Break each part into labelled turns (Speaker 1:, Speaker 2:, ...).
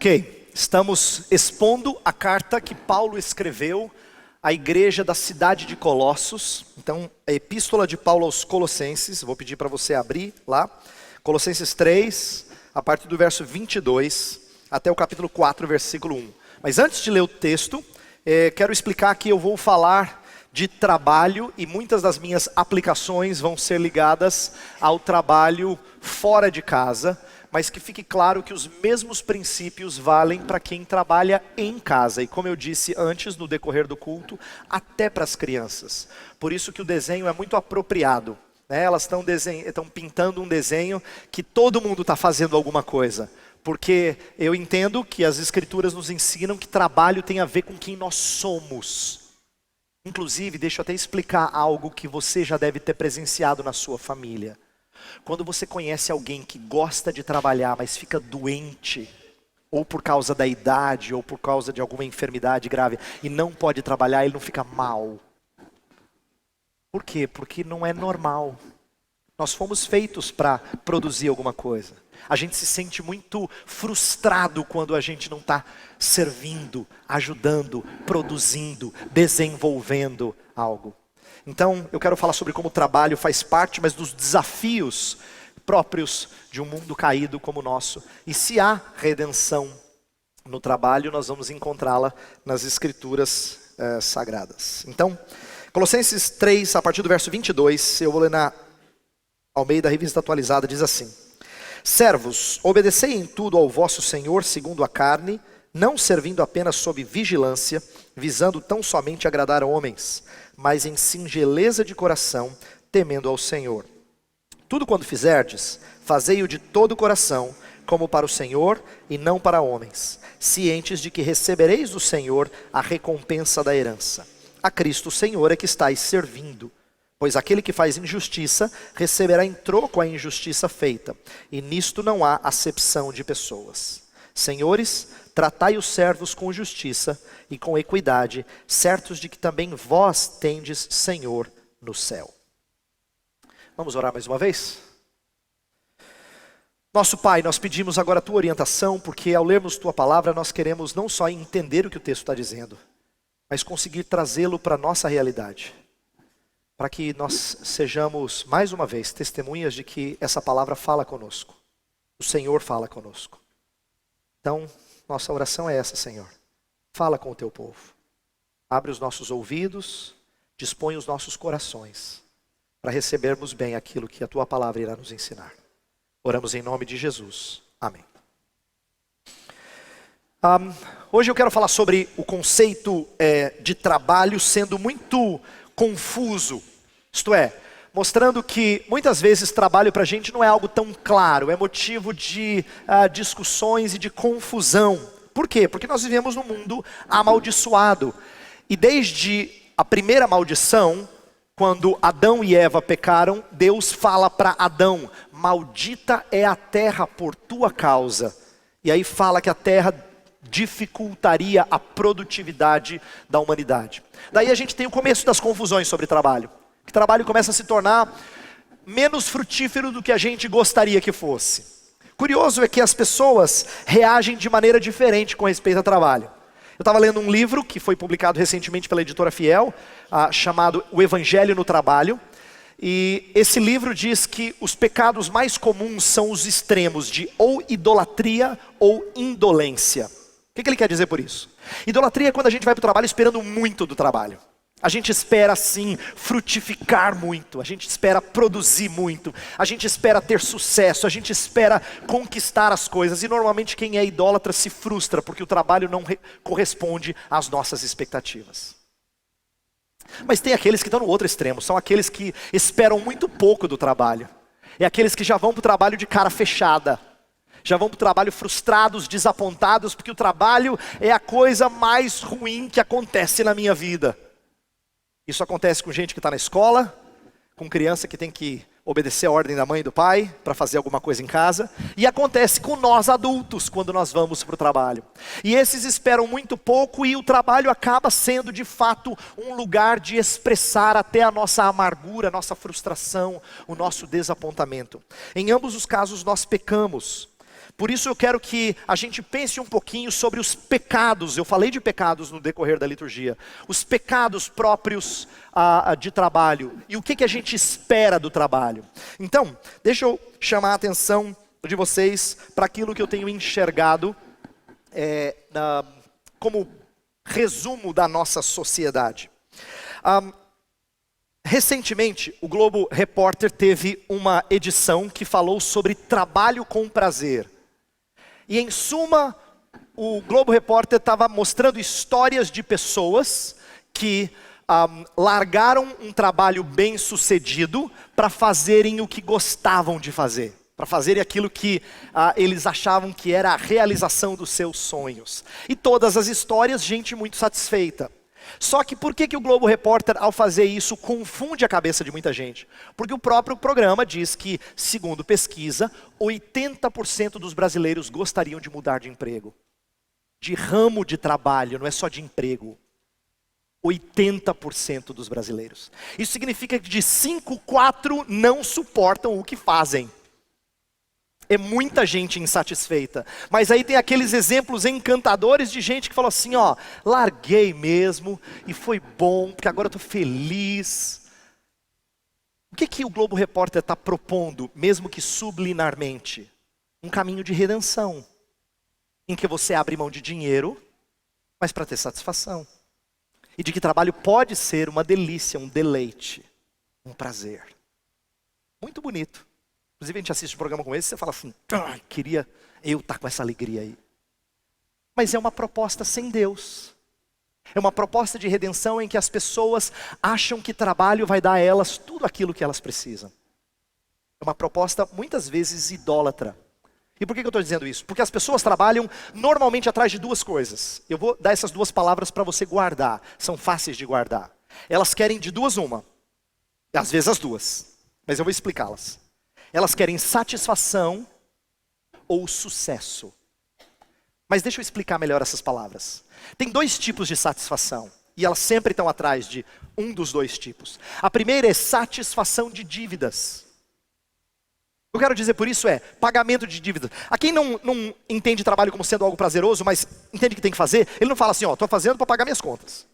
Speaker 1: Ok, estamos expondo a carta que Paulo escreveu à igreja da cidade de Colossos. Então, a epístola de Paulo aos Colossenses, vou pedir para você abrir lá. Colossenses 3, a partir do verso 22, até o capítulo 4, versículo 1. Mas antes de ler o texto, quero explicar que eu vou falar de trabalho e muitas das minhas aplicações vão ser ligadas ao trabalho fora de casa, mas que fique claro que os mesmos princípios valem para quem trabalha em casa. E como eu disse antes, no decorrer do culto, até para as crianças. Por isso que o desenho é muito apropriado. Elas estão pintando um desenho que todo mundo está fazendo alguma coisa. Porque eu entendo que as escrituras nos ensinam que trabalho tem a ver com quem nós somos. Inclusive, deixa eu até explicar algo que você já deve ter presenciado na sua família. Quando você conhece alguém que gosta de trabalhar, mas fica doente, ou por causa da idade, ou por causa de alguma enfermidade grave, e não pode trabalhar, ele não fica mal. Por quê? Porque não é normal. Nós fomos feitos para produzir alguma coisa. A gente se sente muito frustrado quando a gente não está servindo, ajudando, produzindo, desenvolvendo algo. Então, eu quero falar sobre como o trabalho faz parte, mas dos desafios próprios de um mundo caído como o nosso. E se há redenção no trabalho, nós vamos encontrá-la nas escrituras sagradas. Então, Colossenses 3, a partir do verso 22, eu vou ler na Almeida Revista Atualizada, diz assim: Servos, obedecei em tudo ao vosso Senhor segundo a carne, não servindo apenas sob vigilância, visando tão somente agradar a homens, mas em singeleza de coração, temendo ao Senhor. Tudo quanto fizerdes, fazei-o de todo o coração, como para o Senhor e não para homens, cientes de que recebereis do Senhor a recompensa da herança. A Cristo o Senhor é que estáis servindo, pois aquele que faz injustiça receberá em troco a injustiça feita, e nisto não há acepção de pessoas. Senhores, tratai os servos com justiça e com equidade, certos de que também vós tendes Senhor no céu. Vamos orar mais uma vez? Nosso Pai, nós pedimos agora a Tua orientação, porque ao lermos Tua palavra nós queremos não só entender o que o texto está dizendo, mas conseguir trazê-lo para a nossa realidade. Para que nós sejamos, mais uma vez, testemunhas de que essa palavra fala conosco. O Senhor fala conosco. Então, nossa oração é essa, Senhor. Fala com o Teu povo. Abre os nossos ouvidos, dispõe os nossos corações, para recebermos bem aquilo que a Tua palavra irá nos ensinar. Oramos em nome de Jesus. Amém. Hoje eu quero falar sobre o conceito de trabalho sendo muito confuso, isto é, mostrando que muitas vezes trabalho para a gente não é algo tão claro, é motivo de discussões e de confusão. Por quê? Porque nós vivemos num mundo amaldiçoado, e desde a primeira maldição, quando Adão e Eva pecaram, Deus fala para Adão: maldita é a terra por tua causa, e aí fala que a terra dificultaria a produtividade da humanidade. Daí a gente tem o começo das confusões sobre trabalho. Que trabalho começa a se tornar menos frutífero do que a gente gostaria que fosse. Curioso é que as pessoas reagem de maneira diferente com respeito ao trabalho. Eu estava lendo um livro que foi publicado recentemente pela editora Fiel, chamado O Evangelho no Trabalho. E esse livro diz que os pecados mais comuns são os extremos de ou idolatria ou indolência. O que ele quer dizer por isso? Idolatria é quando a gente vai para o trabalho esperando muito do trabalho. A gente espera, sim, frutificar muito. A gente espera produzir muito. A gente espera ter sucesso. A gente espera conquistar as coisas. E normalmente quem é idólatra se frustra, porque o trabalho não corresponde às nossas expectativas. Mas tem aqueles que estão no outro extremo. São aqueles que esperam muito pouco do trabalho. É aqueles que já vão para o trabalho de cara fechada. Já vão para o trabalho frustrados, desapontados, porque o trabalho é a coisa mais ruim que acontece na minha vida. Isso acontece com gente que está na escola, com criança que tem que obedecer a ordem da mãe e do pai para fazer alguma coisa em casa. E acontece com nós adultos quando nós vamos para o trabalho. E esses esperam muito pouco e o trabalho acaba sendo de fato um lugar de expressar até a nossa amargura, a nossa frustração, o nosso desapontamento. Em ambos os casos nós pecamos. Por isso eu quero que a gente pense um pouquinho sobre os pecados. Eu falei de pecados no decorrer da liturgia. Os pecados próprios de trabalho. E o que a gente espera do trabalho. Então, deixa eu chamar a atenção de vocês para aquilo que eu tenho enxergado como resumo da nossa sociedade. Recentemente, o Globo Repórter teve uma edição que falou sobre trabalho com prazer. E em suma, o Globo Repórter estava mostrando histórias de pessoas que largaram um trabalho bem sucedido para fazerem o que gostavam de fazer. Para fazerem aquilo que eles achavam que era a realização dos seus sonhos. E todas as histórias, gente muito satisfeita. Só que por que o Globo Repórter, ao fazer isso, confunde a cabeça de muita gente? Porque o próprio programa diz que, segundo pesquisa, 80% dos brasileiros gostariam de mudar de emprego. De ramo de trabalho, não é só de emprego. 80% dos brasileiros. Isso significa que de 5, 4 não suportam o que fazem. É muita gente insatisfeita. Mas aí tem aqueles exemplos encantadores de gente que falou assim, larguei mesmo e foi bom, porque agora eu estou feliz. O que o Globo Repórter está propondo, mesmo que subliminarmente? Um caminho de redenção, em que você abre mão de dinheiro, mas para ter satisfação. E de que trabalho pode ser uma delícia, um deleite, um prazer. Muito bonito. Inclusive a gente assiste um programa como esse e você fala assim, queria eu estar com essa alegria aí. Mas é uma proposta sem Deus. É uma proposta de redenção em que as pessoas acham que trabalho vai dar a elas tudo aquilo que elas precisam. É uma proposta muitas vezes idólatra. E por que eu estou dizendo isso? Porque as pessoas trabalham normalmente atrás de duas coisas. Eu vou dar essas duas palavras para você guardar. São fáceis de guardar. Elas querem de duas uma. Às vezes as duas. Mas eu vou explicá-las. Elas querem satisfação ou sucesso. Mas deixa eu explicar melhor essas palavras. Tem 2 tipos de satisfação. E elas sempre estão atrás de um dos 2 tipos. A primeira é satisfação de dívidas. O que eu quero dizer por isso é pagamento de dívidas. A quem não entende trabalho como sendo algo prazeroso, mas entende que tem que fazer, ele não fala assim, estou fazendo para pagar minhas contas.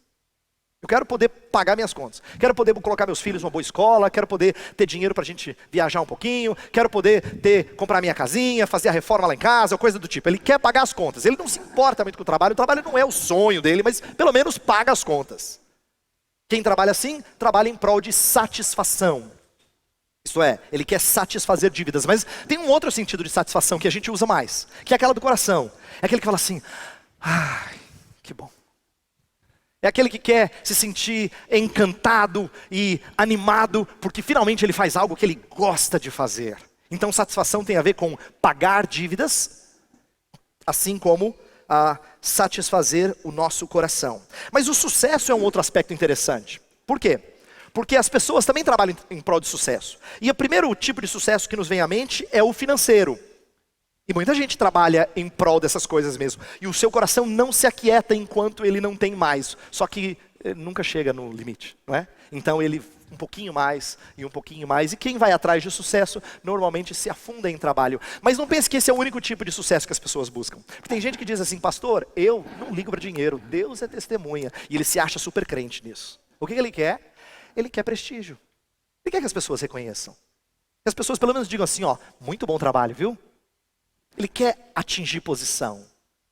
Speaker 1: Eu quero poder pagar minhas contas. Quero poder colocar meus filhos numa boa escola. Quero poder ter dinheiro para a gente viajar um pouquinho. Quero poder comprar minha casinha, fazer a reforma lá em casa, coisa do tipo. Ele quer pagar as contas. Ele não se importa muito com o trabalho. O trabalho não é o sonho dele, mas pelo menos paga as contas. Quem trabalha assim, trabalha em prol de satisfação. Isto é, ele quer satisfazer dívidas. Mas tem um outro sentido de satisfação que a gente usa mais. Que é aquela do coração. É aquele que fala assim, ai, que bom. É aquele que quer se sentir encantado e animado, porque finalmente ele faz algo que ele gosta de fazer. Então satisfação tem a ver com pagar dívidas, assim como satisfazer o nosso coração. Mas o sucesso é um outro aspecto interessante. Por quê? Porque as pessoas também trabalham em prol de sucesso. E o primeiro tipo de sucesso que nos vem à mente é o financeiro. E muita gente trabalha em prol dessas coisas mesmo. E o seu coração não se aquieta enquanto ele não tem mais. Só que nunca chega no limite, não é? Então ele um pouquinho mais e um pouquinho mais. E quem vai atrás de sucesso normalmente se afunda em trabalho. Mas não pense que esse é o único tipo de sucesso que as pessoas buscam. Porque tem gente que diz assim, pastor, eu não ligo para dinheiro. Deus é testemunha. E ele se acha super crente nisso. O que ele quer? Ele quer prestígio. Ele quer que as pessoas reconheçam. Que as pessoas pelo menos digam assim, muito bom trabalho, viu? Ele quer atingir posição.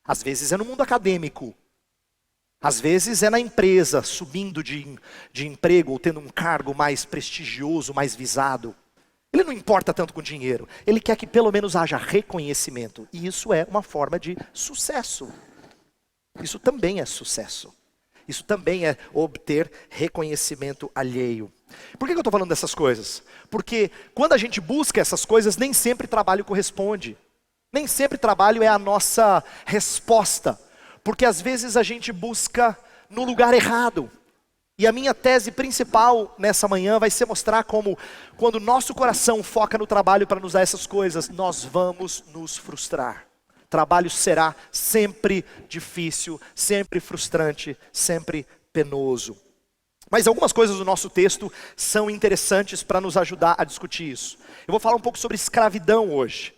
Speaker 1: Às vezes é no mundo acadêmico. Às vezes é na empresa, subindo de emprego ou tendo um cargo mais prestigioso, mais visado. Ele não importa tanto com dinheiro. Ele quer que pelo menos haja reconhecimento. E isso é uma forma de sucesso. Isso também é sucesso. Isso também é obter reconhecimento alheio. Por que eu estou falando dessas coisas? Porque quando a gente busca essas coisas, nem sempre trabalho corresponde. Nem sempre trabalho é a nossa resposta. Porque às vezes a gente busca no lugar errado. E a minha tese principal nessa manhã vai ser mostrar como, quando o nosso coração foca no trabalho para nos dar essas coisas, nós vamos nos frustrar. Trabalho será sempre difícil, sempre frustrante, sempre penoso. Mas algumas coisas do nosso texto são interessantes para nos ajudar a discutir isso. Eu vou falar um pouco sobre escravidão hoje.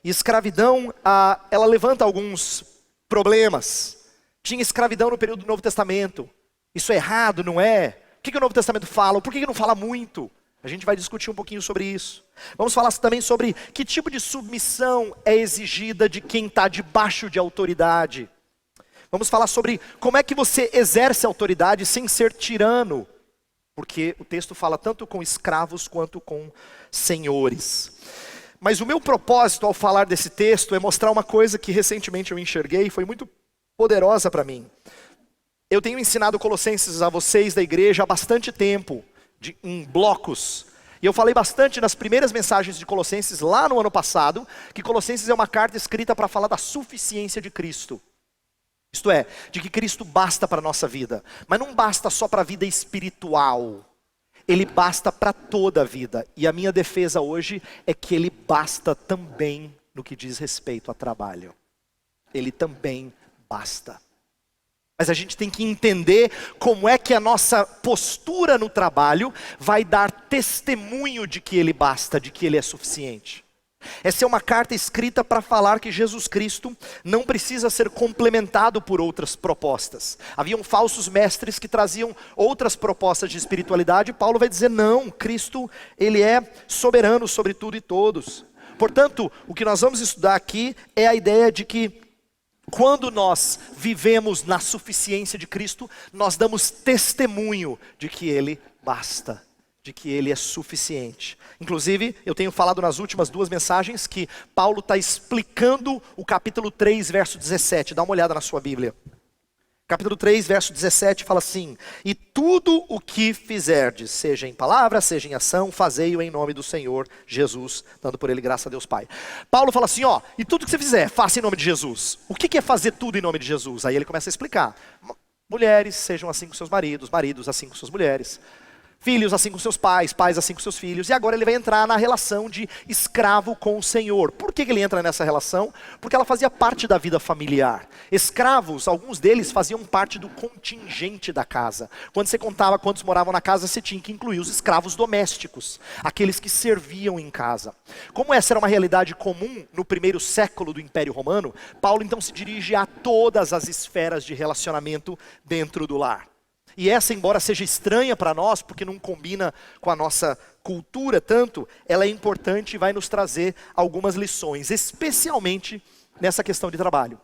Speaker 1: E escravidão, ela levanta alguns problemas. Tinha escravidão no período do Novo Testamento. Isso é errado, não é? O que o Novo Testamento fala? Por que não fala muito? A gente vai discutir um pouquinho sobre isso. Vamos falar também sobre que tipo de submissão é exigida de quem está debaixo de autoridade. Vamos falar sobre como é que você exerce autoridade sem ser tirano. Porque o texto fala tanto com escravos quanto com senhores. Mas o meu propósito ao falar desse texto é mostrar uma coisa que recentemente eu enxerguei e foi muito poderosa para mim. Eu tenho ensinado Colossenses a vocês da igreja há bastante tempo, em blocos. E eu falei bastante nas primeiras mensagens de Colossenses lá no ano passado, que Colossenses é uma carta escrita para falar da suficiência de Cristo. Isto é, de que Cristo basta para a nossa vida. Mas não basta só para a vida espiritual. Ele basta para toda a vida. E a minha defesa hoje é que ele basta também no que diz respeito a trabalho. Ele também basta. Mas a gente tem que entender como é que a nossa postura no trabalho vai dar testemunho de que ele basta, de que ele é suficiente. Essa é uma carta escrita para falar que Jesus Cristo não precisa ser complementado por outras propostas. Haviam falsos mestres que traziam outras propostas de espiritualidade. Paulo vai dizer não, Cristo ele é soberano sobre tudo e todos. Portanto, o que nós vamos estudar aqui é a ideia de que quando nós vivemos na suficiência de Cristo, nós damos testemunho de que ele basta. De que ele é suficiente. Inclusive, eu tenho falado nas últimas duas mensagens que Paulo está explicando o capítulo 3, verso 17. Dá uma olhada na sua Bíblia. Capítulo 3, verso 17 fala assim: e tudo o que fizerdes, seja em palavra, seja em ação, fazei-o em nome do Senhor Jesus, dando por ele graça a Deus Pai. Paulo fala assim, e tudo que você fizer, faça em nome de Jesus. O que é fazer tudo em nome de Jesus? Aí ele começa a explicar. Mulheres, sejam assim com seus maridos, maridos assim com suas mulheres. Filhos assim com seus pais, pais assim com seus filhos. E agora ele vai entrar na relação de escravo com o Senhor. Por que ele entra nessa relação? Porque ela fazia parte da vida familiar. Escravos, alguns deles faziam parte do contingente da casa. Quando você contava quantos moravam na casa, você tinha que incluir os escravos domésticos. Aqueles que serviam em casa. Como essa era uma realidade comum no primeiro século do Império Romano, Paulo então se dirige a todas as esferas de relacionamento dentro do lar. E essa, embora seja estranha para nós, porque não combina com a nossa cultura tanto, ela é importante e vai nos trazer algumas lições, especialmente nessa questão de trabalho.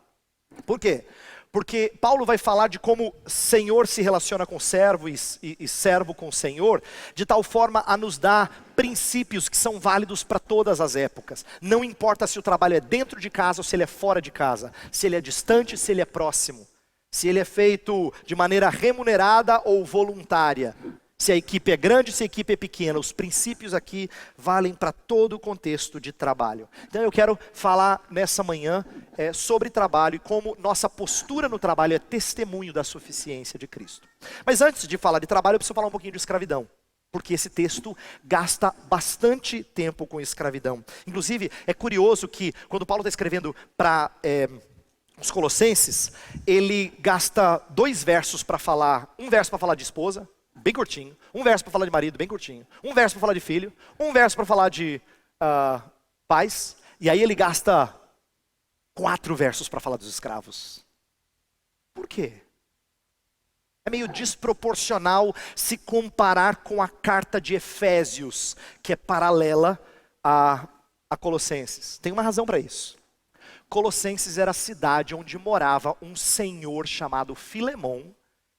Speaker 1: Por quê? Porque Paulo vai falar de como Senhor se relaciona com servo e servo com Senhor, de tal forma a nos dar princípios que são válidos para todas as épocas. Não importa se o trabalho é dentro de casa ou se ele é fora de casa, se ele é distante, se ele é próximo. Se ele é feito de maneira remunerada ou voluntária. Se a equipe é grande, se a equipe é pequena. Os princípios aqui valem para todo o contexto de trabalho. Então eu quero falar nessa manhã sobre trabalho e como nossa postura no trabalho é testemunho da suficiência de Cristo. Mas antes de falar de trabalho, eu preciso falar um pouquinho de escravidão. Porque esse texto gasta bastante tempo com escravidão. Inclusive, é curioso que quando Paulo está escrevendo para os Colossenses, ele gasta 2 versos para falar, um verso para falar de esposa, bem curtinho, um verso para falar de marido, bem curtinho, um verso para falar de filho, um verso para falar de pais, e aí ele gasta 4 versos para falar dos escravos. Por quê? É meio desproporcional se comparar com a carta de Efésios, que é paralela a Colossenses. Tem uma razão para isso. Colossenses era a cidade onde morava um senhor chamado Filemon,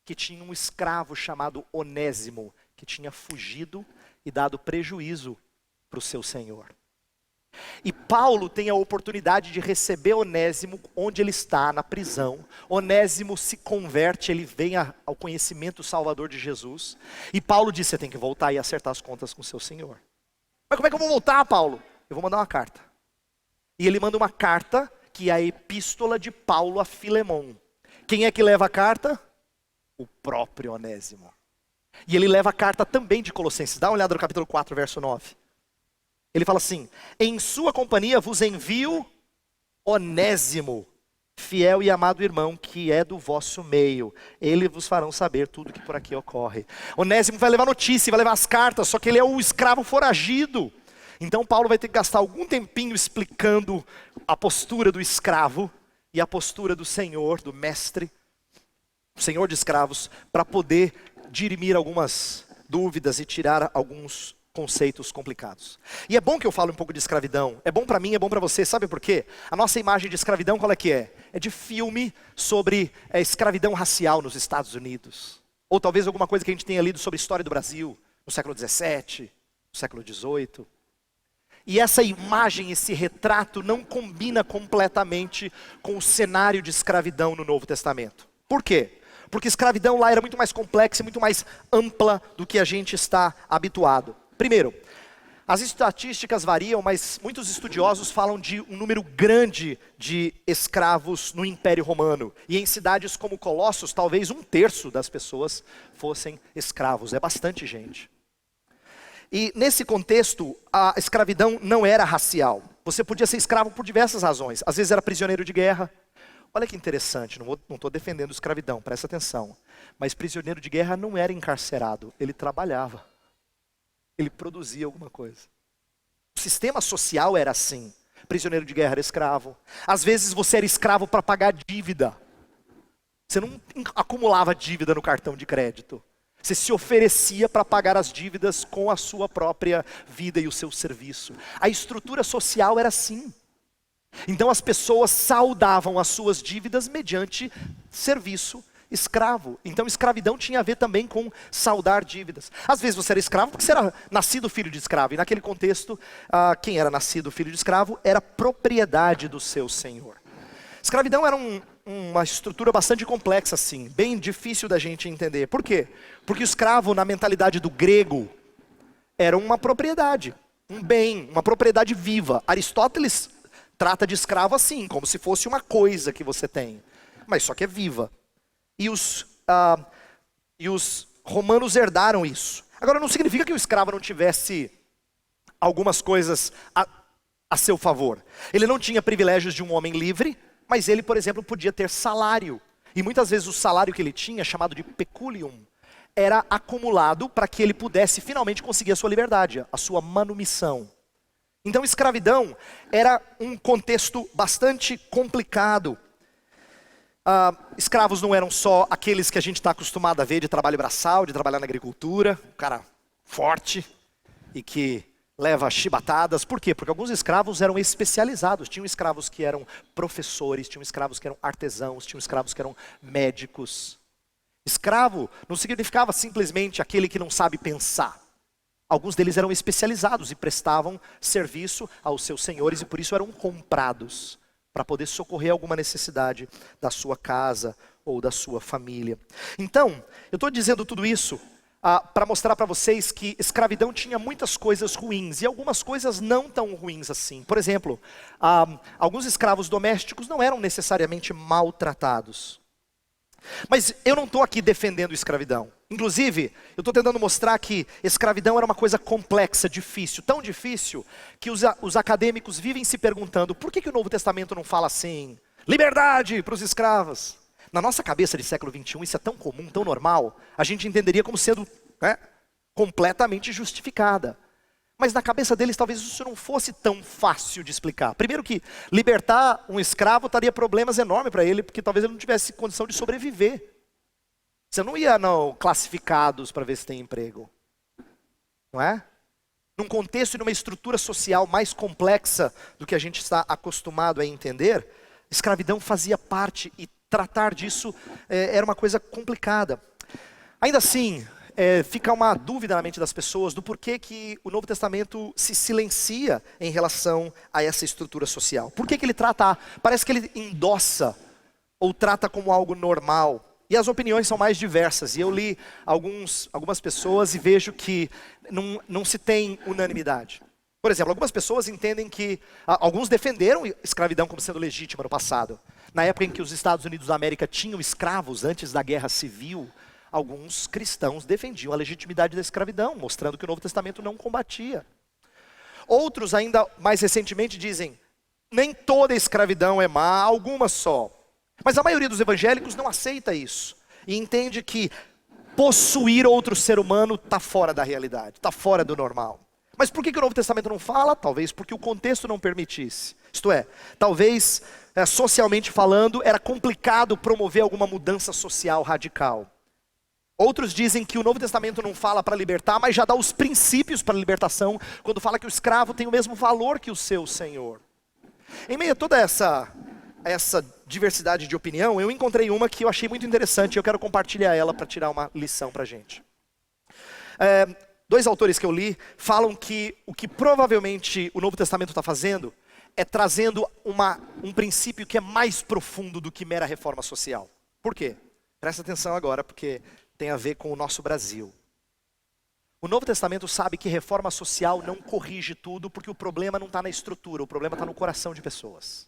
Speaker 1: que tinha um escravo chamado Onésimo, que tinha fugido e dado prejuízo para o seu senhor. E Paulo tem a oportunidade de receber Onésimo onde ele está, na prisão. Onésimo se converte, ele vem ao conhecimento salvador de Jesus. E Paulo diz, você tem que voltar e acertar as contas com o seu senhor. Mas como é que eu vou voltar, Paulo? Eu vou mandar uma carta. E ele manda uma carta que é a epístola de Paulo a Filemon. Quem é que leva a carta? O próprio Onésimo. E ele leva a carta também de Colossenses. Dá uma olhada no capítulo 4, verso 9. Ele fala assim, em sua companhia vos envio Onésimo, fiel e amado irmão, que é do vosso meio. Ele vos farão saber tudo que por aqui ocorre. Onésimo vai levar notícia, vai levar as cartas, só que ele é o escravo foragido. Então Paulo vai ter que gastar algum tempinho explicando a postura do escravo e a postura do senhor, do mestre, senhor de escravos, para poder dirimir algumas dúvidas e tirar alguns conceitos complicados. E é bom que eu fale um pouco de escravidão. É bom para mim, é bom para você. Sabe por quê? A nossa imagem de escravidão qual é que é? É de filme sobre escravidão racial nos Estados Unidos. Ou talvez alguma coisa que a gente tenha lido sobre a história do Brasil, no século XVII, no século XVIII. E essa imagem, esse retrato não combina completamente com o cenário de escravidão no Novo Testamento. Por quê? Porque escravidão lá era muito mais complexa e muito mais ampla do que a gente está habituado. Primeiro, as estatísticas variam, mas muitos estudiosos falam de um número grande de escravos no Império Romano. E em cidades como Colossos, talvez 1/3 das pessoas fossem escravos. É bastante gente. E nesse contexto, a escravidão não era racial. Você podia ser escravo por diversas razões. Às vezes era prisioneiro de guerra. Olha que interessante, não estou defendendo escravidão, presta atenção. Mas prisioneiro de guerra não era encarcerado, ele trabalhava. Ele produzia alguma coisa. O sistema social era assim. Prisioneiro de guerra era escravo. Às vezes você era escravo para pagar dívida. Você não acumulava dívida no cartão de crédito. Você se oferecia para pagar as dívidas com a sua própria vida e o seu serviço. A estrutura social era assim. Então as pessoas saldavam as suas dívidas mediante serviço escravo. Então escravidão tinha a ver também com saldar dívidas. Às vezes você era escravo porque você era nascido filho de escravo. E naquele contexto, quem era nascido filho de escravo era propriedade do seu senhor. Escravidão era uma estrutura bastante complexa assim, bem difícil da gente entender. Por quê? Porque o escravo, na mentalidade do grego, era uma propriedade, um bem, uma propriedade viva. Aristóteles trata de escravo assim, como se fosse uma coisa que você tem, mas só que é viva. E os romanos herdaram isso. Agora não significa que o escravo não tivesse algumas coisas a seu favor. Ele não tinha privilégios de um homem livre, mas ele, por exemplo, podia ter salário. E muitas vezes o salário que ele tinha, chamado de peculium, era acumulado para que ele pudesse finalmente conseguir a sua liberdade, a sua manumissão. Então escravidão era um contexto bastante complicado. Escravos não eram só aqueles que a gente está acostumado a ver de trabalho braçal, de trabalhar na agricultura, um cara forte e que leva chibatadas. Por quê? Porque alguns escravos eram especializados. Tinham escravos que eram professores, tinham escravos que eram artesãos, tinham escravos que eram médicos. Escravo não significava simplesmente aquele que não sabe pensar. Alguns deles eram especializados e prestavam serviço aos seus senhores e por isso eram comprados para poder socorrer alguma necessidade da sua casa ou da sua família. Então, eu estou dizendo tudo isso para mostrar para vocês que escravidão tinha muitas coisas ruins e algumas coisas não tão ruins assim. Por exemplo, alguns escravos domésticos não eram necessariamente maltratados. Mas eu não estou aqui defendendo escravidão. Inclusive, eu estou tentando mostrar que escravidão era uma coisa complexa, difícil, tão difícil que os acadêmicos vivem se perguntando por que o Novo Testamento não fala assim, liberdade para os escravos. Na nossa cabeça de século XXI, isso é tão comum, tão normal, a gente entenderia como sendo completamente justificada. Mas na cabeça deles talvez isso não fosse tão fácil de explicar. Primeiro que libertar um escravo traria problemas enormes para ele, porque talvez ele não tivesse condição de sobreviver. Você não ia classificados para ver se tem emprego. Não é? Num contexto e numa estrutura social mais complexa do que a gente está acostumado a entender, escravidão fazia parte e tratar disso era uma coisa complicada. Ainda assim, fica uma dúvida na mente das pessoas do porquê que o Novo Testamento se silencia em relação a essa estrutura social. Por que ele trata, parece que ele endossa ou trata como algo normal. E as opiniões são mais diversas. E eu li algumas pessoas e vejo que não se tem unanimidade. Por exemplo, algumas pessoas entendem que alguns defenderam escravidão como sendo legítima no passado. Na época em que os Estados Unidos da América tinham escravos antes da Guerra Civil, alguns cristãos defendiam a legitimidade da escravidão, mostrando que o Novo Testamento não combatia. Outros, ainda mais recentemente, dizem, nem toda escravidão é má, algumas só. Mas a maioria dos evangélicos não aceita isso. E entende que possuir outro ser humano está fora da realidade, está fora do normal. Mas por que o Novo Testamento não fala? Talvez porque o contexto não permitisse. Isto é, talvez, socialmente falando, era complicado promover alguma mudança social radical. Outros dizem que o Novo Testamento não fala para libertar, mas já dá os princípios para a libertação, quando fala que o escravo tem o mesmo valor que o seu senhor. Em meio a toda essa diversidade de opinião, eu encontrei uma que eu achei muito interessante e eu quero compartilhar ela para tirar uma lição para a gente. Dois autores que eu li falam que o que provavelmente o Novo Testamento está fazendo é trazendo um princípio que é mais profundo do que mera reforma social. Por quê? Presta atenção agora, porque tem a ver com o nosso Brasil. O Novo Testamento sabe que reforma social não corrige tudo, porque o problema não está na estrutura, o problema está no coração de pessoas.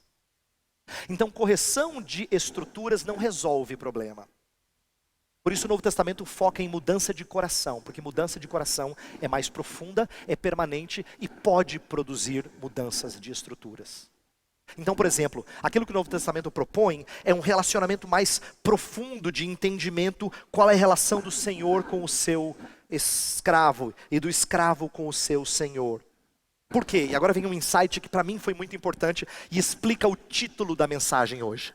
Speaker 1: Então, correção de estruturas não resolve problema. Por isso o Novo Testamento foca em mudança de coração, porque mudança de coração é mais profunda, é permanente e pode produzir mudanças de estruturas. Então, por exemplo, aquilo que o Novo Testamento propõe é um relacionamento mais profundo de entendimento qual é a relação do Senhor com o seu escravo e do escravo com o seu Senhor. Por quê? E agora vem um insight que para mim foi muito importante e explica o título da mensagem hoje.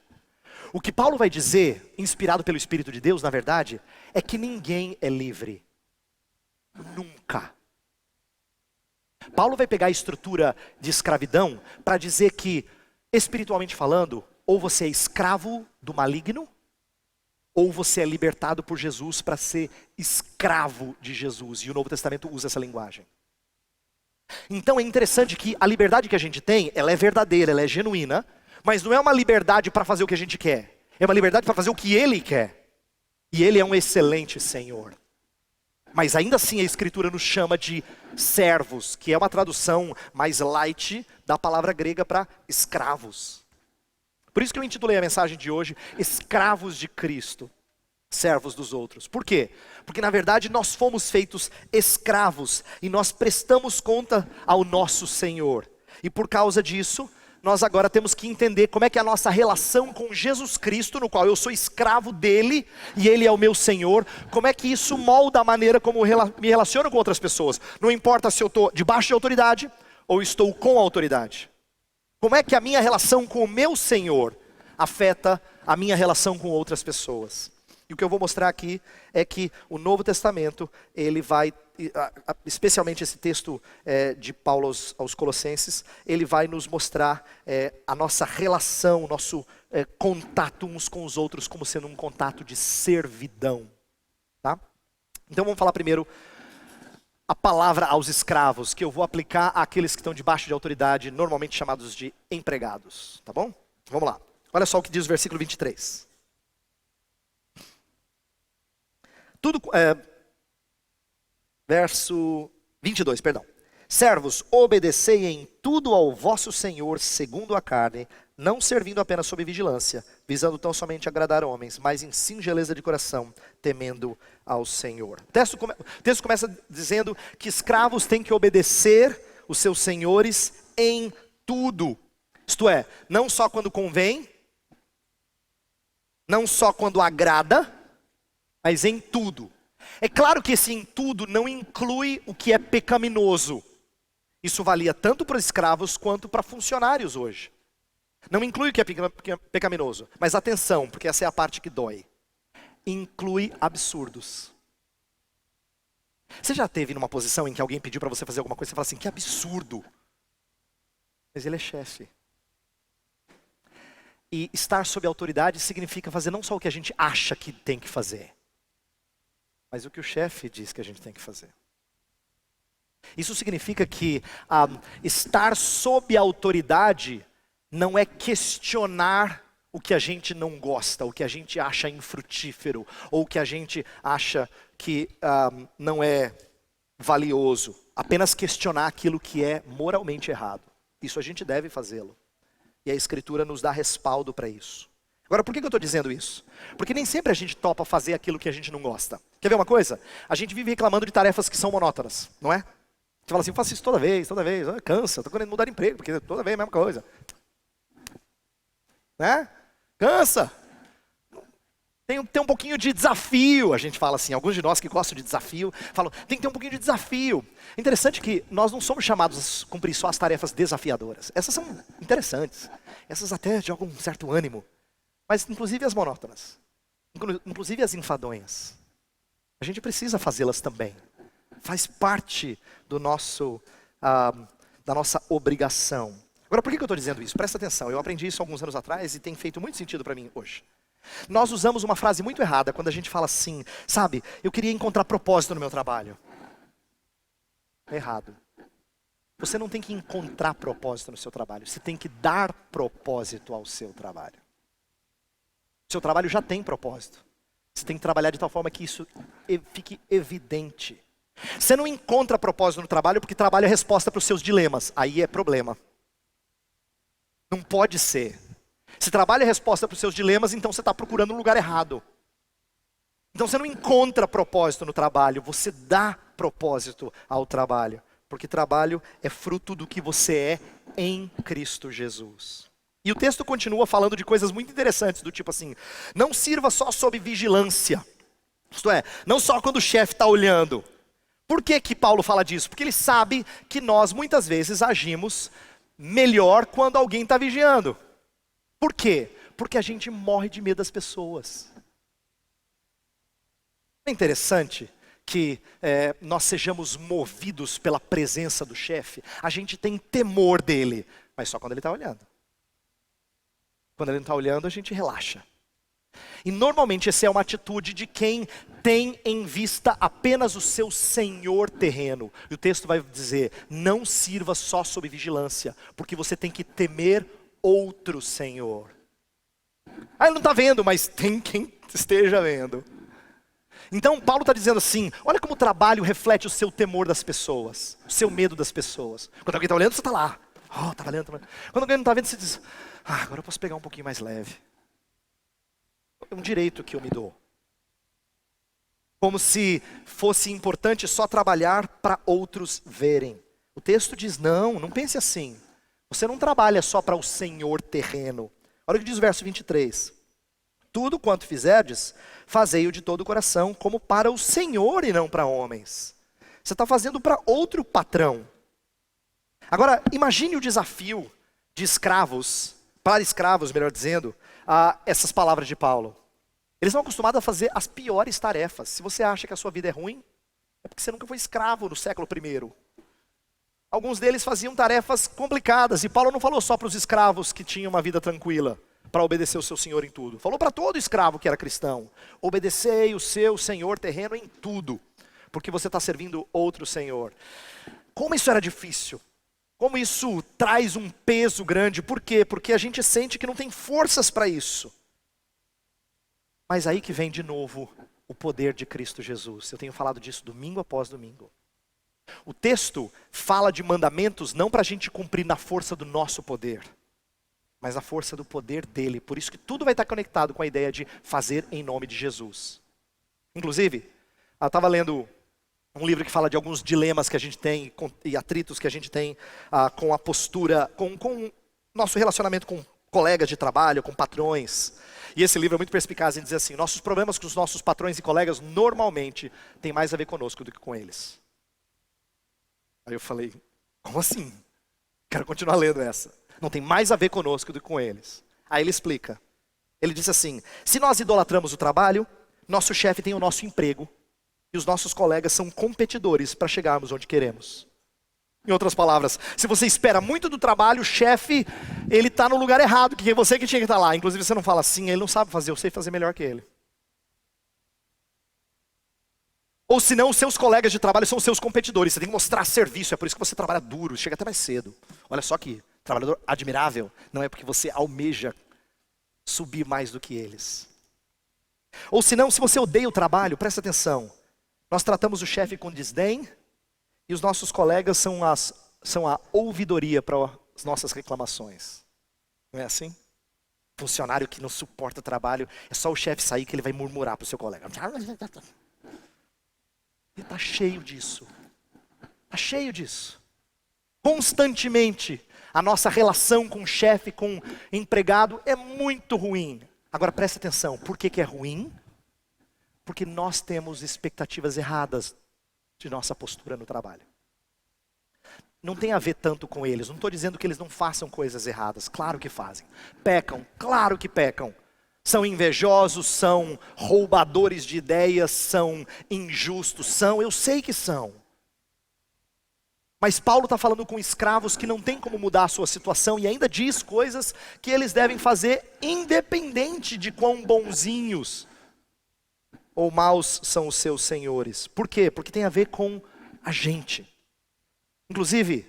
Speaker 1: O que Paulo vai dizer, inspirado pelo Espírito de Deus, na verdade, é que ninguém é livre. Nunca. Paulo vai pegar a estrutura de escravidão para dizer que, espiritualmente falando, ou você é escravo do maligno, ou você é libertado por Jesus para ser escravo de Jesus. E o Novo Testamento usa essa linguagem. Então é interessante que a liberdade que a gente tem, ela é verdadeira, ela é genuína, mas não é uma liberdade para fazer o que a gente quer. É uma liberdade para fazer o que Ele quer. E Ele é um excelente Senhor. Mas ainda assim a Escritura nos chama de servos, que é uma tradução mais light da palavra grega para escravos. Por isso que eu intitulei a mensagem de hoje, Escravos de Cristo, servos dos outros. Por quê? Porque na verdade nós fomos feitos escravos e nós prestamos conta ao nosso Senhor. E por causa disso, nós agora temos que entender como é que é a nossa relação com Jesus Cristo, no qual eu sou escravo dele e ele é o meu Senhor. Como é que isso molda a maneira como me relaciono com outras pessoas. Não importa se eu estou debaixo de autoridade ou estou com autoridade. Como é que a minha relação com o meu Senhor afeta a minha relação com outras pessoas. E o que eu vou mostrar aqui é que o Novo Testamento, ele vai, especialmente esse texto de Paulo aos Colossenses, ele vai nos mostrar a nossa relação, o nosso contato uns com os outros como sendo um contato de servidão. Tá? Então vamos falar primeiro a palavra aos escravos, que eu vou aplicar àqueles que estão debaixo de autoridade, normalmente chamados de empregados. Tá bom? Vamos lá. Olha só o que diz o versículo 23. Verso 22, perdão. Servos, obedecei em tudo ao vosso Senhor segundo a carne, não servindo apenas sob vigilância, visando tão somente agradar homens, mas em singeleza de coração, temendo ao Senhor. O texto começa dizendo que escravos têm que obedecer os seus senhores em tudo. Isto é, não só quando convém, não só quando agrada, mas em tudo. É claro que esse em tudo não inclui o que é pecaminoso. Isso valia tanto para escravos quanto para funcionários hoje. Não inclui o que é pecaminoso. Mas atenção, porque essa é a parte que dói. Inclui absurdos. Você já esteve numa posição em que alguém pediu para você fazer alguma coisa e você fala assim, que absurdo. Mas ele é chefe. E estar sob autoridade significa fazer não só o que a gente acha que tem que fazer, mas o que o chefe diz que a gente tem que fazer. Isso significa que estar sob autoridade não é questionar o que a gente não gosta, o que a gente acha infrutífero, ou o que a gente acha que não é valioso. Apenas questionar aquilo que é moralmente errado. Isso a gente deve fazê-lo. E a Escritura nos dá respaldo para isso. Agora, por que eu estou dizendo isso? Porque nem sempre a gente topa fazer aquilo que a gente não gosta. Quer ver uma coisa? A gente vive reclamando de tarefas que são monótonas, não é? Você fala assim, eu faço isso toda vez, cansa, estou querendo mudar de emprego, porque toda vez é a mesma coisa. Né? Cansa. Tem que ter um pouquinho de desafio, a gente fala assim. Alguns de nós que gostam de desafio, falam, tem que ter um pouquinho de desafio. Interessante que nós não somos chamados a cumprir só as tarefas desafiadoras. Essas são interessantes. Essas até jogam um certo ânimo. Mas inclusive as monótonas. Inclusive as enfadonhas. A gente precisa fazê-las também. Faz parte do nosso, da nossa obrigação. Agora, por que eu estou dizendo isso? Presta atenção, eu aprendi isso alguns anos atrás e tem feito muito sentido para mim hoje. Nós usamos uma frase muito errada quando a gente fala assim, sabe, eu queria encontrar propósito no meu trabalho. É errado. Você não tem que encontrar propósito no seu trabalho, você tem que dar propósito ao seu trabalho. O seu trabalho já tem propósito. Você tem que trabalhar de tal forma que isso fique evidente. Você não encontra propósito no trabalho porque trabalho é resposta para os seus dilemas. Aí é problema. Não pode ser. Se trabalho é resposta para os seus dilemas, então você está procurando um lugar errado. Então você não encontra propósito no trabalho, você dá propósito ao trabalho. Porque trabalho é fruto do que você é em Cristo Jesus. E o texto continua falando de coisas muito interessantes, do tipo assim, não sirva só sob vigilância. Isto é, não só quando o chefe está olhando. Por que que Paulo fala disso? Porque ele sabe que nós muitas vezes agimos melhor quando alguém está vigiando. Por quê? Porque a gente morre de medo das pessoas. É interessante que nós sejamos movidos pela presença do chefe. A gente tem temor dele, mas só quando ele está olhando. Quando ele não está olhando, a gente relaxa. E normalmente essa é uma atitude de quem tem em vista apenas o seu senhor terreno. E o texto vai dizer, não sirva só sob vigilância, porque você tem que temer outro senhor. Ah, ele não está vendo, mas tem quem esteja vendo. Então Paulo está dizendo assim, olha como o trabalho reflete o seu temor das pessoas, o seu medo das pessoas. Quando alguém está olhando, você está lá. Oh, está valendo, tá valendo. Quando alguém não está vendo, você diz, agora eu posso pegar um pouquinho mais leve. É um direito que eu me dou. Como se fosse importante só trabalhar para outros verem. O texto diz, não pense assim. Você não trabalha só para o senhor terreno. Olha o que diz o verso 23. Tudo quanto fizerdes, fazei-o de todo o coração, como para o Senhor e não para homens. Você está fazendo para outro patrão. Agora, imagine o desafio de escravos, para escravos, melhor dizendo, a essas palavras de Paulo. Eles estão acostumados a fazer as piores tarefas. Se você acha que a sua vida é ruim, é porque você nunca foi escravo no século I. Alguns deles faziam tarefas complicadas, e Paulo não falou só para os escravos que tinham uma vida tranquila, para obedecer o seu senhor em tudo. Falou para todo escravo que era cristão, obedecei o seu senhor terreno em tudo, porque você está servindo outro senhor. Como isso era difícil, como isso traz um peso grande, por quê? Porque a gente sente que não tem forças para isso. Mas aí que vem de novo o poder de Cristo Jesus. Eu tenho falado disso domingo após domingo. O texto fala de mandamentos não para a gente cumprir na força do nosso poder, mas na força do poder dele. Por isso que tudo vai estar conectado com a ideia de fazer em nome de Jesus. Inclusive, eu estava lendo um livro que fala de alguns dilemas que a gente tem e atritos que a gente tem com a postura, com nosso relacionamento com colegas de trabalho, com patrões. E esse livro é muito perspicaz em dizer assim, nossos problemas com os nossos patrões e colegas normalmente têm mais a ver conosco do que com eles. Aí eu falei, como assim? Quero continuar lendo essa. Não tem mais a ver conosco do que com eles. Aí ele explica. Ele diz assim, se nós idolatramos o trabalho, nosso chefe tem o nosso emprego e os nossos colegas são competidores para chegarmos onde queremos. Em outras palavras, se você espera muito do trabalho, o chefe, ele está no lugar errado, que é você que tinha que estar lá. Inclusive você não fala assim, ele não sabe fazer, eu sei fazer melhor que ele. Ou senão, os seus colegas de trabalho são os seus competidores, você tem que mostrar serviço, é por isso que você trabalha duro, chega até mais cedo. Olha só que trabalhador admirável, não é porque você almeja subir mais do que eles. Ou senão, se você odeia o trabalho, presta atenção, nós tratamos o chefe com desdém, e os nossos colegas são a ouvidoria para as nossas reclamações. Não é assim? Funcionário que não suporta trabalho, é só o chefe sair que ele vai murmurar para o seu colega. Ele está cheio disso. Está cheio disso. Constantemente, a nossa relação com o chefe, com o empregado, é muito ruim. Agora preste atenção, por que que é ruim? Porque nós temos expectativas erradas de nossa postura no trabalho. Não tem a ver tanto com eles, não estou dizendo que eles não façam coisas erradas, claro que fazem. Pecam, claro que pecam. São invejosos, são roubadores de ideias, são injustos, eu sei que são. Mas Paulo está falando com escravos que não tem como mudar a sua situação e ainda diz coisas que eles devem fazer independente de quão bonzinhos ou maus são os seus senhores. Por quê? Porque tem a ver com a gente. Inclusive,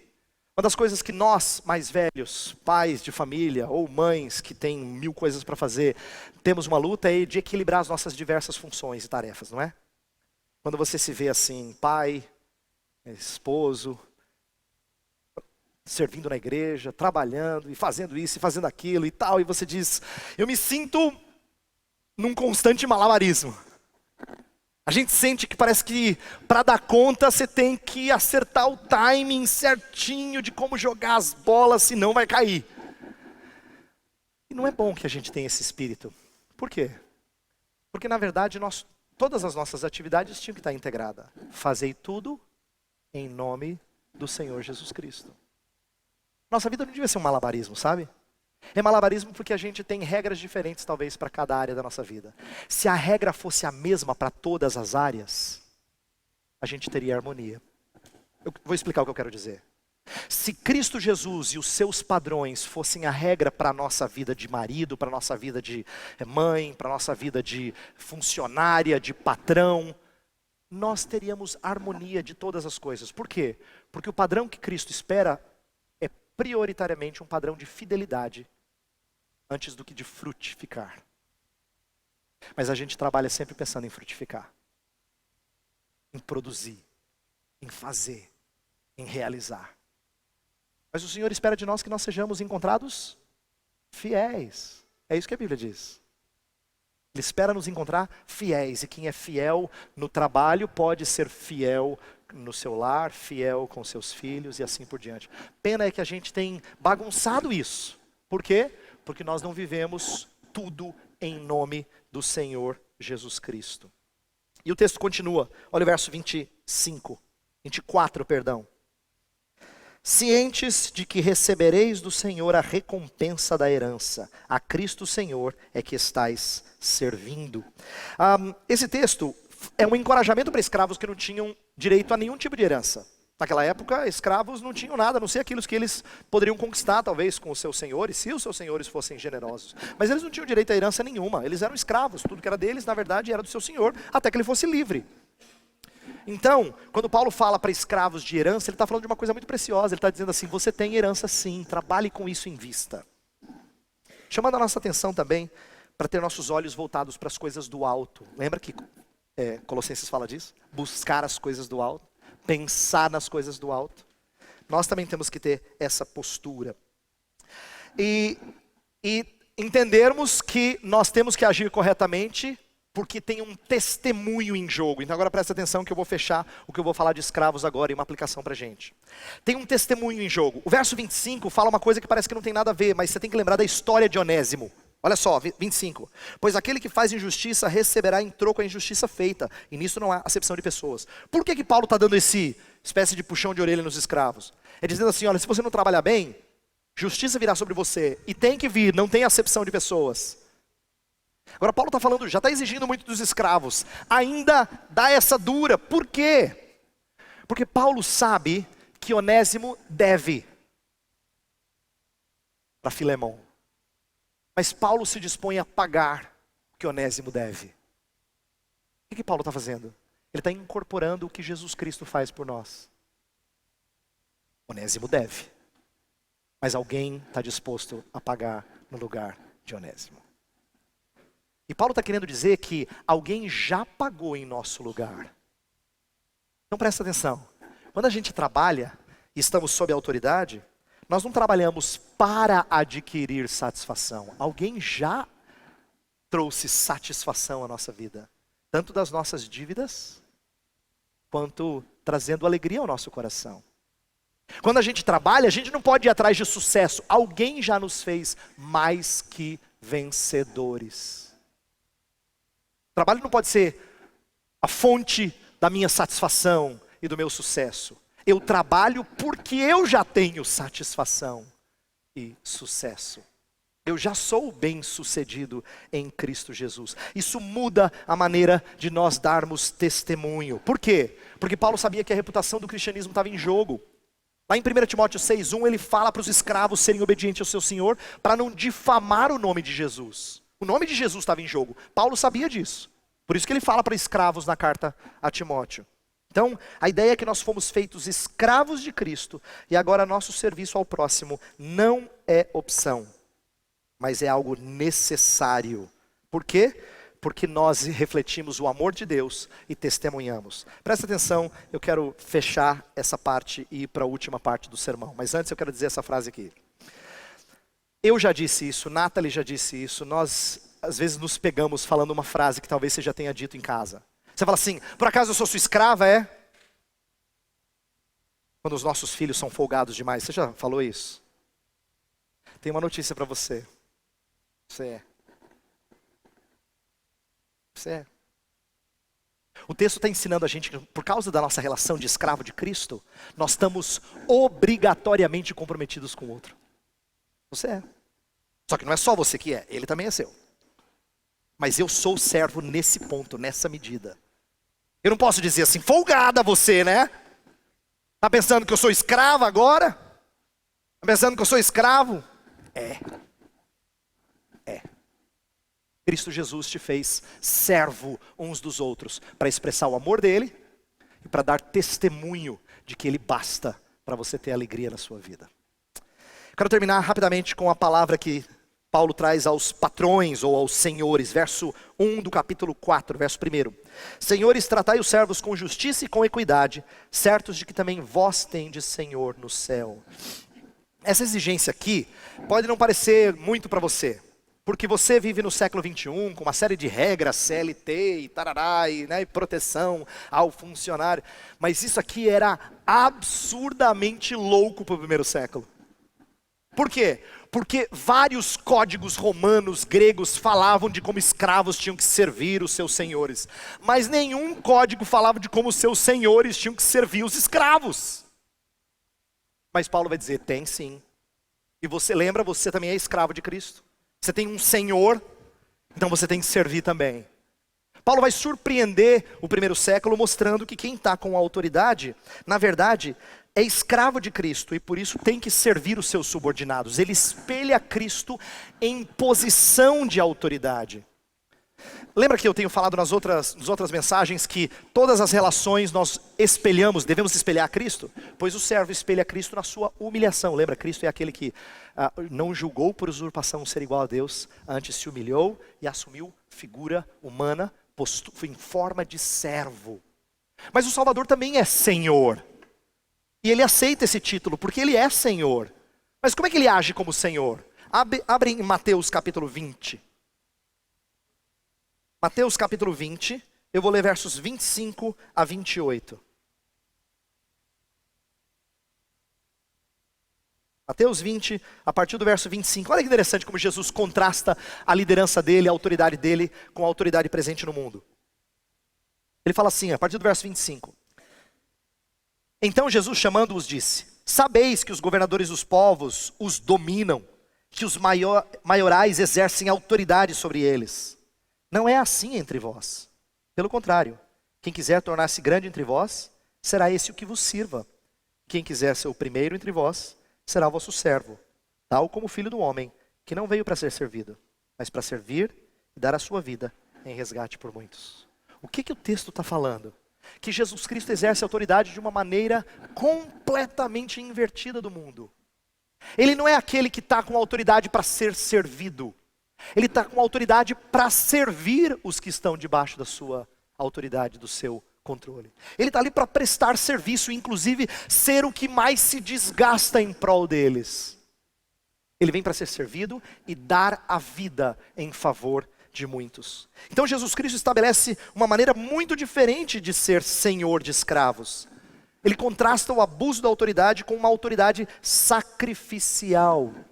Speaker 1: uma das coisas que nós, mais velhos, pais de família ou mães que têm 1000 coisas para fazer, temos uma luta aí de equilibrar as nossas diversas funções e tarefas, não é? Quando você se vê assim, pai, esposo, servindo na igreja, trabalhando e fazendo isso e fazendo aquilo e tal, e você diz, eu me sinto num constante malabarismo. A gente sente que parece que para dar conta você tem que acertar o timing certinho de como jogar as bolas, senão vai cair. E não é bom que a gente tenha esse espírito. Por quê? Porque na verdade todas as nossas atividades tinham que estar integradas. Fazei tudo em nome do Senhor Jesus Cristo. Nossa vida não devia ser um malabarismo, sabe? É malabarismo porque a gente tem regras diferentes talvez para cada área da nossa vida. Se a regra fosse a mesma para todas as áreas, a gente teria harmonia. Eu vou explicar o que eu quero dizer. Se Cristo Jesus e os seus padrões fossem a regra para a nossa vida de marido, para a nossa vida de mãe, para a nossa vida de funcionária, de patrão, nós teríamos harmonia de todas as coisas. Por quê? Porque o padrão que Cristo espera é prioritariamente um padrão de fidelidade antes do que de frutificar. Mas a gente trabalha sempre pensando em frutificar, em produzir, em fazer, em realizar. Mas o Senhor espera de nós que nós sejamos encontrados fiéis. É isso que a Bíblia diz. Ele espera nos encontrar fiéis. E quem é fiel no trabalho pode ser fiel no seu lar, fiel com seus filhos e assim por diante. Pena é que a gente tem bagunçado isso. Por quê? Porque nós não vivemos tudo em nome do Senhor Jesus Cristo. E o texto continua. Olha o verso 24, perdão. Cientes de que recebereis do Senhor a recompensa da herança, a Cristo Senhor é que estais servindo. Esse texto é um encorajamento para escravos que não tinham direito a nenhum tipo de herança. Naquela época, escravos não tinham nada, a não ser aquilo que eles poderiam conquistar, talvez, com os seus senhores, se os seus senhores fossem generosos. Mas eles não tinham direito a herança nenhuma, eles eram escravos, tudo que era deles, na verdade, era do seu senhor, até que ele fosse livre. Então, quando Paulo fala para escravos de herança, ele está falando de uma coisa muito preciosa, ele está dizendo assim, você tem herança sim, trabalhe com isso em vista. Chamando a nossa atenção também, para ter nossos olhos voltados para as coisas do alto. Lembra que Colossenses fala disso? Buscar as coisas do alto. Pensar nas coisas do alto. Nós também temos que ter essa postura. E entendermos que nós temos que agir corretamente, porque tem um testemunho em jogo. Então agora presta atenção que eu vou fechar o que eu vou falar de escravos agora e uma aplicação para a gente. Tem um testemunho em jogo. O verso 25 fala uma coisa que parece que não tem nada a ver, mas você tem que lembrar da história de Onésimo. Olha só, 25. Pois aquele que faz injustiça receberá em troco a injustiça feita. E nisso não há acepção de pessoas. Por que Paulo está dando esse espécie de puxão de orelha nos escravos? É dizendo assim, olha, se você não trabalhar bem, justiça virá sobre você. E tem que vir, não tem acepção de pessoas. Agora Paulo está falando, já está exigindo muito dos escravos. Ainda dá essa dura. Por quê? Porque Paulo sabe que Onésimo deve para Filemão. Mas Paulo se dispõe a pagar o que Onésimo deve. O que Paulo está fazendo? Ele está incorporando o que Jesus Cristo faz por nós. Onésimo deve. Mas alguém está disposto a pagar no lugar de Onésimo. E Paulo está querendo dizer que alguém já pagou em nosso lugar. Então presta atenção. Quando a gente trabalha e estamos sob autoridade, nós não trabalhamos para adquirir satisfação. Alguém já trouxe satisfação à nossa vida. Tanto das nossas dívidas, quanto trazendo alegria ao nosso coração. Quando a gente trabalha, a gente não pode ir atrás de sucesso. Alguém já nos fez mais que vencedores. O trabalho não pode ser a fonte da minha satisfação e do meu sucesso. Eu trabalho porque eu já tenho satisfação e sucesso. Eu já sou bem-sucedido em Cristo Jesus. Isso muda a maneira de nós darmos testemunho. Por quê? Porque Paulo sabia que a reputação do cristianismo estava em jogo. Lá em 1 Timóteo 6,1 ele fala para os escravos serem obedientes ao seu senhor para não difamar o nome de Jesus. O nome de Jesus estava em jogo. Paulo sabia disso. Por isso que ele fala para escravos na carta a Timóteo. Então, a ideia é que nós fomos feitos escravos de Cristo e agora nosso serviço ao próximo não é opção, mas é algo necessário. Por quê? Porque nós refletimos o amor de Deus e testemunhamos. Presta atenção, eu quero fechar essa parte e ir para a última parte do sermão. Mas antes eu quero dizer essa frase aqui. Eu já disse isso, Nathalie já disse isso, nós às vezes nos pegamos falando uma frase que talvez você já tenha dito em casa. Você fala assim, por acaso eu sou sua escrava, é? Quando os nossos filhos são folgados demais, você já falou isso? Tem uma notícia para você. Você é. Você é. O texto está ensinando a gente que por causa da nossa relação de escravo de Cristo, nós estamos obrigatoriamente comprometidos com o outro. Você é. Só que não é só você que é, ele também é seu. Mas eu sou servo nesse ponto, nessa medida. Eu não posso dizer assim, folgada você, né? Tá pensando que eu sou escravo agora? Tá pensando que eu sou escravo? É. Cristo Jesus te fez servo uns dos outros para expressar o amor dele e para dar testemunho de que ele basta para você ter alegria na sua vida. Quero terminar rapidamente com a palavra que Paulo traz aos patrões ou aos senhores, verso 1 do capítulo 4, verso 1. Senhores, tratai os servos com justiça e com equidade, certos de que também vós tendes Senhor no céu. Essa exigência aqui pode não parecer muito para você, porque você vive no século 21 com uma série de regras, CLT e tarará, e proteção ao funcionário. Mas isso aqui era absurdamente louco para o primeiro século. Por quê? Porque vários códigos romanos, gregos, falavam de como escravos tinham que servir os seus senhores. Mas nenhum código falava de como os seus senhores tinham que servir os escravos. Mas Paulo vai dizer, tem sim. E você lembra, você também é escravo de Cristo. Você tem um senhor, então você tem que servir também. Paulo vai surpreender o primeiro século mostrando que quem está com a autoridade, na verdade, é escravo de Cristo e por isso tem que servir os seus subordinados. Ele espelha Cristo em posição de autoridade. Lembra que eu tenho falado nas outras mensagens que todas as relações nós espelhamos, devemos espelhar Cristo? Pois o servo espelha Cristo na sua humilhação. Lembra, Cristo é aquele que não julgou por usurpação ser igual a Deus, antes se humilhou e assumiu figura humana, em forma de servo. Mas o Salvador também é Senhor. E ele aceita esse título, porque ele é Senhor. Mas como é que ele age como Senhor? Abre em Mateus capítulo 20. Mateus capítulo 20, eu vou ler versos 25 a 28. Mateus 20, a partir do verso 25. Olha que interessante como Jesus contrasta a liderança dele, a autoridade dele, com a autoridade presente no mundo. Ele fala assim, a partir do verso 25. Então Jesus chamando-os disse, sabeis que os governadores dos povos os dominam, que os maiorais exercem autoridade sobre eles. Não é assim entre vós. Pelo contrário, quem quiser tornar-se grande entre vós, será esse o que vos sirva. Quem quiser ser o primeiro entre vós, será o vosso servo, tal como o Filho do Homem, que não veio para ser servido, mas para servir e dar a sua vida em resgate por muitos. O que o texto está falando? Que Jesus Cristo exerce autoridade de uma maneira completamente invertida do mundo. Ele não é aquele que está com autoridade para ser servido. Ele está com autoridade para servir os que estão debaixo da sua autoridade, do seu controle. Ele está ali para prestar serviço, inclusive ser o que mais se desgasta em prol deles. Ele vem para ser servido e dar a vida em favor de muitos. Então Jesus Cristo estabelece uma maneira muito diferente de ser senhor de escravos. Ele contrasta o abuso da autoridade com uma autoridade sacrificial. Por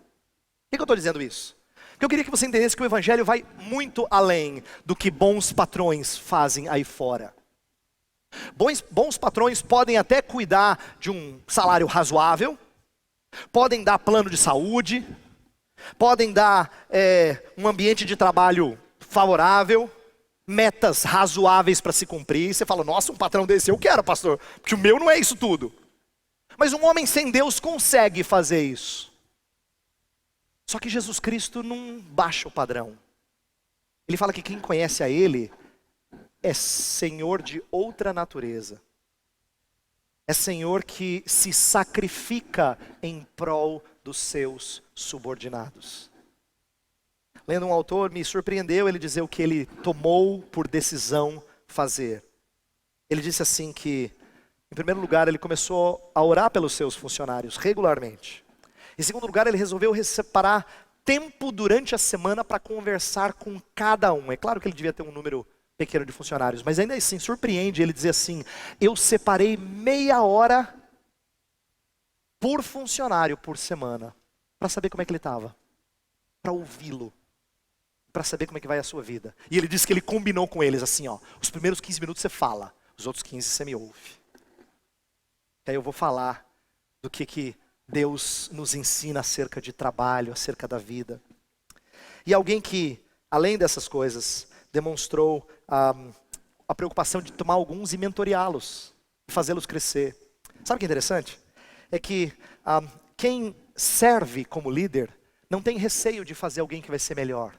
Speaker 1: que eu estou dizendo isso? Porque Eu queria que você entendesse que o evangelho vai muito além do que bons patrões fazem aí fora. Bons patrões podem até cuidar de um salário razoável, podem dar plano de saúde, podem dar um ambiente de trabalho favorável, metas razoáveis para se cumprir. E você fala, nossa, um patrão desse eu quero, pastor, porque o meu não é isso tudo. Mas um homem sem Deus consegue fazer isso. Só que Jesus Cristo não baixa o padrão. Ele fala que quem conhece a Ele é Senhor de outra natureza. É Senhor que se sacrifica em prol dos seus subordinados. Lendo um autor, me surpreendeu ele dizer o que ele tomou por decisão fazer. Ele disse assim que, em primeiro lugar, ele começou a orar pelos seus funcionários regularmente. Em segundo lugar, ele resolveu separar tempo durante a semana para conversar com cada um. É claro que ele devia ter um número pequeno de funcionários, mas ainda assim surpreende ele dizer assim, eu separei meia hora por funcionário por semana, para saber como é que ele estava, para ouvi-lo, para saber como é que vai a sua vida. E ele disse que ele combinou com eles assim, ó, os primeiros 15 minutos você fala, os outros 15 você me ouve. E aí eu vou falar do que Deus nos ensina acerca de trabalho, acerca da vida. E alguém que, além dessas coisas, demonstrou a preocupação de tomar alguns e mentoreá-los, fazê-los crescer. Sabe o que é interessante? É que quem serve como líder não tem receio de fazer alguém que vai ser melhor.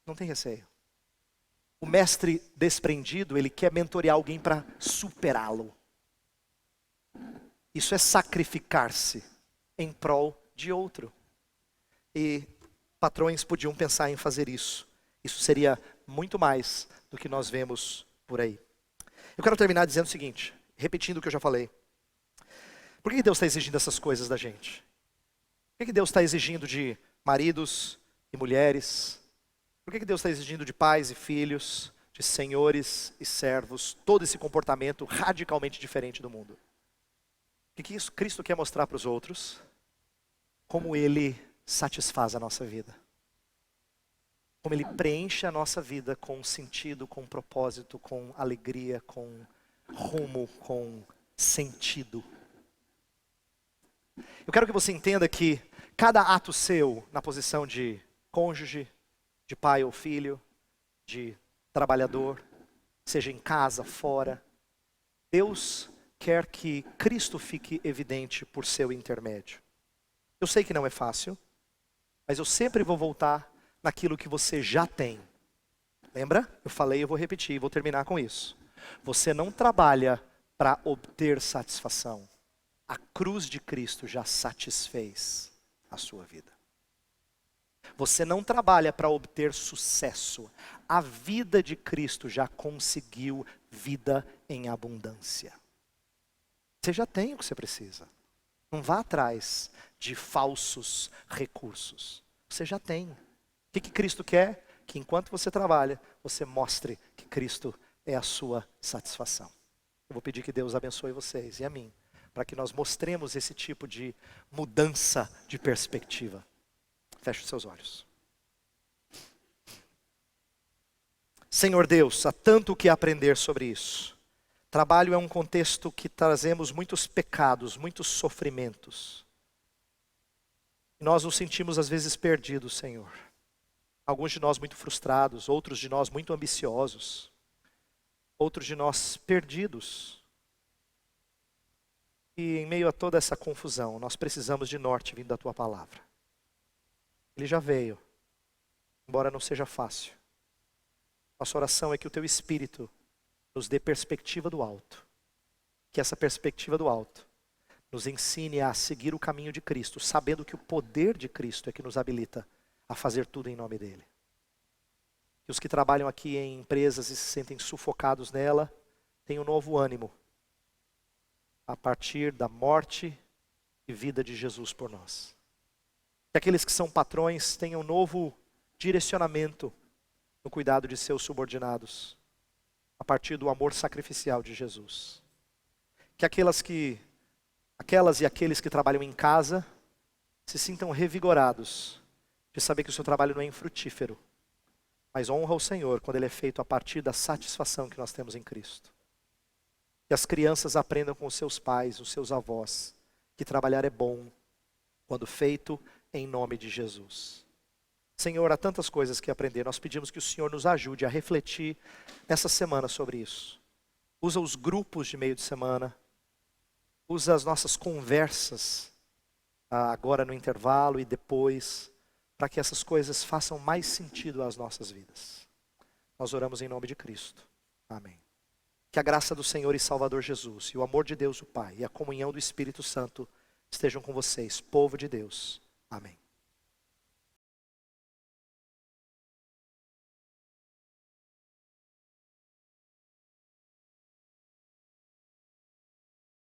Speaker 1: Não tem receio. O mestre desprendido, ele quer mentorear alguém para superá-lo. Isso é sacrificar-se em prol de outro. E patrões podiam pensar em fazer isso. Isso seria muito mais do que nós vemos por aí. Eu quero terminar dizendo o seguinte, repetindo o que eu já falei. Por que Deus está exigindo essas coisas da gente? Por que Deus está exigindo de maridos e mulheres? Por que Deus está exigindo de pais e filhos, de senhores e servos, todo esse comportamento radicalmente diferente do mundo? O que isso Cristo quer mostrar para os outros? Como Ele satisfaz a nossa vida. Como Ele preenche a nossa vida com sentido, com propósito, com alegria, com rumo, com sentido. Eu quero que você entenda que cada ato seu, na posição de cônjuge, de pai ou filho, de trabalhador, seja em casa, fora, Deus quer que Cristo fique evidente por seu intermédio. Eu sei que não é fácil, mas eu sempre vou voltar naquilo que você já tem. Lembra? Eu falei, eu vou repetir e vou terminar com isso. Você não trabalha para obter satisfação. A cruz de Cristo já satisfez a sua vida. Você não trabalha para obter sucesso. A vida de Cristo já conseguiu vida em abundância. Você já tem o que você precisa. Não vá atrás de falsos recursos. Você já tem. O que Cristo quer? Que enquanto você trabalha, você mostre que Cristo é a sua satisfação. Eu vou pedir que Deus abençoe vocês e a mim, para que nós mostremos esse tipo de mudança de perspectiva. Feche os seus olhos. Senhor Deus, há tanto o que aprender sobre isso. Trabalho é um contexto que trazemos muitos pecados, muitos sofrimentos. Nós nos sentimos às vezes perdidos, Senhor. Alguns de nós muito frustrados, outros de nós muito ambiciosos, outros de nós perdidos. E em meio a toda essa confusão, nós precisamos de norte vindo da Tua palavra. Ele já veio, embora não seja fácil. Nossa oração é que o Teu Espírito nos dê perspectiva do alto. Que essa perspectiva do alto nos ensine a seguir o caminho de Cristo, sabendo que o poder de Cristo é que nos habilita a fazer tudo em nome dEle. Que os que trabalham aqui em empresas e se sentem sufocados nela, tenham um novo ânimo a partir da morte e vida de Jesus por nós. Que aqueles que são patrões tenham um novo direcionamento no cuidado de seus subordinados, a partir do amor sacrificial de Jesus. Que aquelas e aqueles que trabalham em casa se sintam revigorados de saber que o seu trabalho não é infrutífero, mas honra o Senhor quando ele é feito a partir da satisfação que nós temos em Cristo. Que as crianças aprendam com os seus pais, os seus avós, que trabalhar é bom quando feito em nome de Jesus. Senhor, há tantas coisas que aprender. Nós pedimos que o Senhor nos ajude a refletir nessa semana sobre isso. Usa os grupos de meio de semana. Usa as nossas conversas agora no intervalo e depois, para que essas coisas façam mais sentido às nossas vidas. Nós oramos em nome de Cristo. Amém. Que a graça do Senhor e Salvador Jesus, e o amor de Deus o Pai, e a comunhão do Espírito Santo estejam com vocês, povo de Deus. Amém.